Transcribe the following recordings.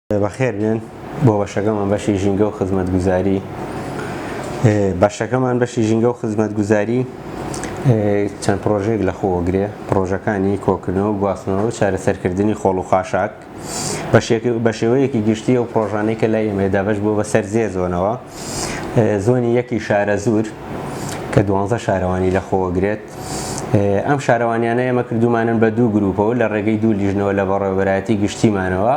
بەخێر بێن بۆ بەشەکەمان بەشی ژینگە و خزمەتگوزاری. بەشەکەمان بەشی ژینگە و خزمەتگوزاری چەند پرۆژەیەک لە خۆوەگرێ، پرۆژەکانی کۆکردنەوە و گواستنەوە و چارەسەرکردنی خۆڵ و خاشاک بە شێوەیەکی گشتی و پرۆژانەی کە لای ئێمە دابەش بووە بەسەر زۆنەوە. زۆنی یەکی شارە زور کە 12 شارەوانی لە خۆوەگرێت. ئەم شارەوانیانە ئێمە کردومانن بە دوو گروپەوە لە ڕێگەی دوو لیژنەوە لە بەڕێوەبەرایەتی گشتیمانەوە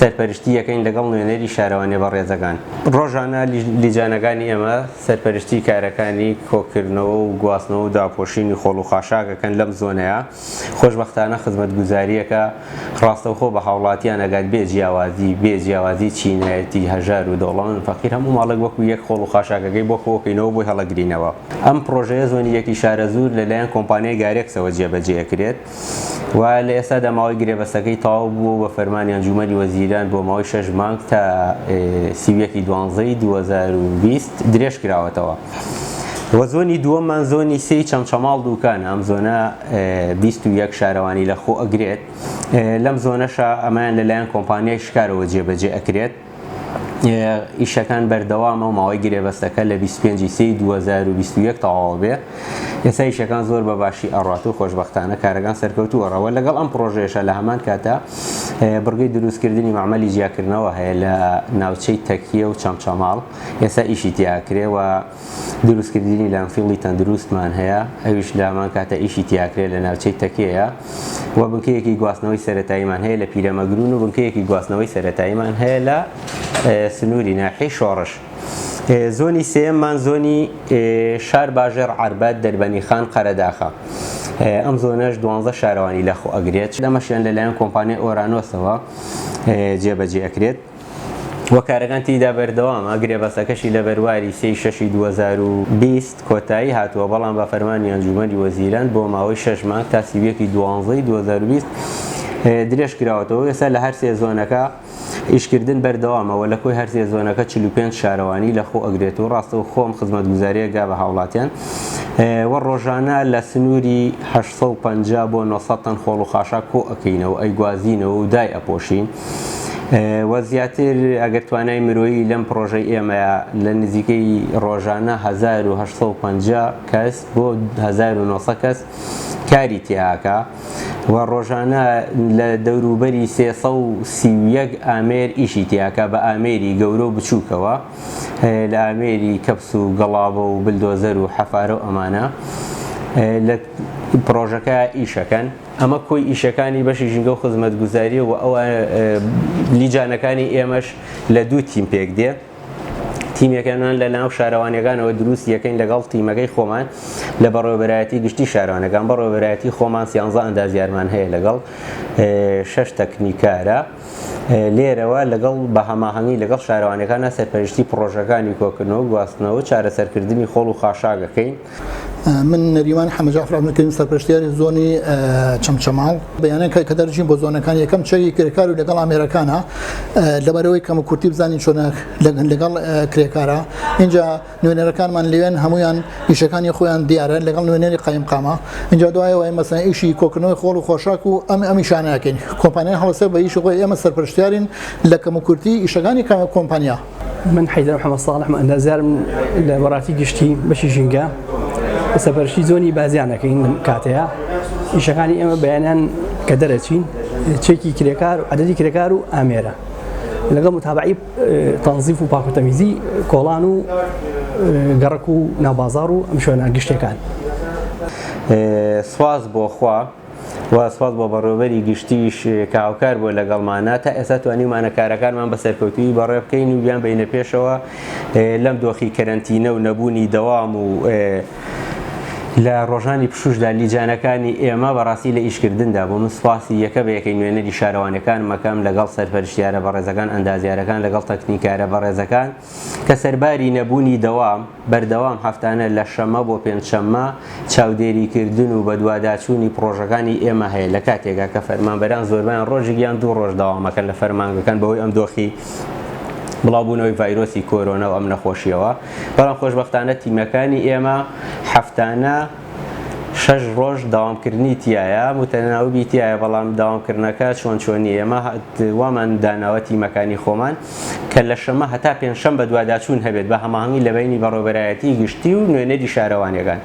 سەرپەرشتی یەکەین لەگەڵ نوێنەری شارەوانیە بەڕێزەکان. ڕۆژانە لیجانەکانی ئێمە سەرپەرشتی کارەکانی کۆکردنەوە و گواستنەوە و داپۆشینی خۆڵ و خاشاکەکەن لەم زۆنەیە. خۆشبەختانە خزمەتگوزاریەکە ڕاستەوخۆ بە هاوڵاتیان ئەگات بێجیاوازی چینایەتی هەژار و دەوڵەمەند فەقیر هەموو ماڵێک وەکو یەک خۆڵ و خاشاکەکەی بۆ خۆکەینەوە بۆی هەڵەگرینەوە. ئەم پرۆژەیە زۆنی یەکی شارە زور لەلایەن کۆمپانیای گارێکسەوە جێبەجێکرێت و لە ئێستادا ماوەی گرێبەستەکەی تەواو بووە بە فەرمانی ئەنجومەنی وەزیران بۆ ماوەی 6 مانگ تا 31/12/2020 درێژ کراوەتەوە. وە زۆنی دووەممان زۆنی سێی چەمچەماڵ دووکان. ئەم زۆنە 21 شارەوانی لە خۆ ئەگرێت. لەم زۆنەشە ئەمایان لەلایەن کۆمپانیای شکارەوە جێبەجێ ئەکرێت. ئیشەکان بەردەوامە و ماوەی گرێبەستەکە لە 25/3/2021 تەواو بێ. ئێستا ئیشەکان زۆر بە باشی ئەڕات و خۆشبەختانە کارەکان سەرکەوتووەڕەوە. لەگەڵ ئەم پرۆژێشە لە هەمان کاتە بڕگەی دروستکردنی مەعمەلی جیاکردنەوە هەیە لە ناوچەی تەکیە و چەمچەماڵ. ئێستا ئیشی تیاکرێ و دروستکردنی لانفیڵی تەندروستمان هەیە، ئەویش لە هەمان کاتە ئیشی تیاکرێ لە ناوچەی تەکیەیە و بنکەیەکی گواستنەوەی سەرەتاییمان هەیە لە پیرەمەگرون و بنکەیەکی گواستنەوەی سەرەتاییمان هەیە لە سنووری ناحیەی شۆڕش. زۆنی سێممان زۆنی شار باژێر عەربەت دەربەنی خان قەرەداخە. ئەم زۆنەش 12 شارەوانی لە خۆ ئەگرێت. لەمەشیان لەلایەن کۆمپانیای ئۆرانۆسەوە جێبەجێ ئەکرێت وە کارەکان تیدا بەردەوامە. گرێبەستەکەشی لە بەرواری 3/6/2020 کۆتایی هاتووە، بەڵام بە فەرمانی ئەنجومەنی وەزیران بۆ ماوەی 6 مانگ تا 31/12/2020 درێژ کراوەتەوە. ئێستا لە هەر سێ زۆنەکە ئیشکردن بەردەوامەوە. لە کۆی هەرسێ زۆنەکە 45 شارەوانی لە خۆ ئەگرێت و ڕاستەوە خۆم خزمەتگوزاریەکە بە هاوڵاتیان وە ڕۆژانە لە سنووری 850 بۆ 900 تەن خۆڵ و خاشاک کۆ ئەکەینەوە، ئەیگوازینەوە و دای ئەپۆشین. وە زیاتر ئەگەر توانای مرۆیی لەم پرۆژەی ئێمەیە لە نزیکەی ڕۆژانە 1850 کەس بۆ 1900 کەس کاری تیاکە و ڕۆژانە لە دەوروبەری 331 ئامێر ئیشی تیاکە بە ئامێری گەورە و بچووکەوە، لە ئامێری کەپس و گەڵابە و بلدۆزەر و حەفارە و ئەمانە لە پرۆژەکە ئیشەکەن. ئەمە کۆی ئیشەکانی بەشی ژینگە و خزمەتگوزاریە و ئەوە لیجانەکانی ئێمەش لە دوو تیم پێک دێ. تیمەکانمان لە ناو شارەوانیەکانەوە دروست یەکەین لەگەڵ تیمەکەی خۆمان لە بەڕێوەبەرایەتی گشتی شارەوانەکان. بەڕێوەبەرایەتی خۆمان 13 ئەندازیارمان هەیە لەگەڵ 6 تەکنیکارە لێرەوە لەگەڵ بە هەماهەنگی لەگەڵ شارەوانەکانە سەرپەرشتی پرۆژەکانی کۆکردنەوە گواستنەوە و چارەسەرکردنی خۆڵ و خاشاکەکەین. من نەریمان حەمەجافر ئەمەکردن سەرپەرشتیاری زۆنی چەمچەماڵ. بەیانەیە کە دەرچین بۆ زۆنەکان یەکەم چەکی کرێکار و لەگەڵ ئامێرەکانە لەبەرەوەی کەمە کورتی بزانین چۆنە لەگەڵ کرێکارە. اینجا نوێنەرەکانمان لەوێن هەمویان ئیشەکانی خۆیان دیارە لەگەڵ نوێنەری قایمقامە. اینجا دوایەوە مەسەڵەن ئیشی کۆکردنەوەی خۆڵ و خۆشاک و ئەمیشانەکەین. کۆمپانیای هەڵەسەر بە ئیشی خۆی ئێمە سەرپەرشتیارین لە کەمە کورتی ئیشەکانی کۆمپانیا. من حەیدەر محەممەد ساڵح ئەندازیارم لە وەڕاتی گشتی بەشی ژینگە سەرپەرشتی زۆنی بازیانەکەین کاتەیە. ئیشەکانی ئێمە بەیانیان کە دەرەچین چێکی کرێکار و عەدەدی کرێکار و ئامێرە لەگەڵ متابعی تەنزیف و پاکوتەمیزی کۆڵان و گەڕک و ناوبازاڕ و ئەم شوێنە گشتەکان. سواز بۆ خوا و سواز بۆ بەڕێوەبەری گشتیش کە هاوکار بۆ لەگەڵمانە تا ئێستا توانیمانە کارەکانمان بە سەرکەوتووی بەڕێ بکەین و بیان بینە پێشەوە لەم دۆخی کەرەنتینە و نەبوونی دەوام و لە ڕۆژانی پشوشدا لیجانەکانی ئێمە بەڕاستی لە ئیشکردندا بۆ من سوپاسی یەکە بە یەکەی نوێنەری شارەوانەکان مەکەم لەگەڵ سەرپەرشتیارە بەڕێزەکان ئەندازیارەکان لەگەڵ تەکنیکارە بەڕێزەکان کە سەرباری نەبوونی دەوام بەردەوام هەفتانە لە شەمە بۆ پێنجشەممە چاودێریکردن و بەدواداچوونی پرۆژەکانی ئێمە هەیە لە کاتێکا کە فەرمانبەران زۆربیان ڕۆژێکیان 2 ڕۆژ داوامەکەن لە فەرمانگەکان بەهۆی ئەم دۆخی بڵاوبوونەوەی ڤایرۆسی کۆرۆنا و ئەم نەخۆشیەوە. بەڵام خۆشبەختانە تیمەکانی ئێمە هەفتانە 6 ڕۆژ داوامکردنی تایە متەناوبی تایە بەڵام داوامکردنەکە چۆنی ئێمە وامان داناوەتی مەکانی خۆمان کە لە شەمە هەتا پێنجشەمبە دوواداچوون هەبێت بە هەماهەنگی لە بینی بەڕێوەبەرایەتی گشتی و نوێنەری شارەوانیەکان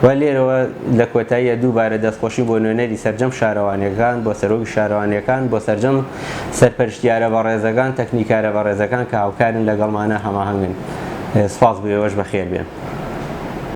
و لێرەوە لە کۆتاییە دووبارە دەستخۆشی بۆ نوێنەری سەرجەم شارەوانیەکان بۆ سەرۆکی شارەوانیەکان بۆ سەرجەم سەرپەرشتیارە بەڕێزەکان تەکنیکارە بەڕێزەکان کە هاوکارن لەگەڵمانە هەماهەنگن سپاس بێوەش بەخێر بێن.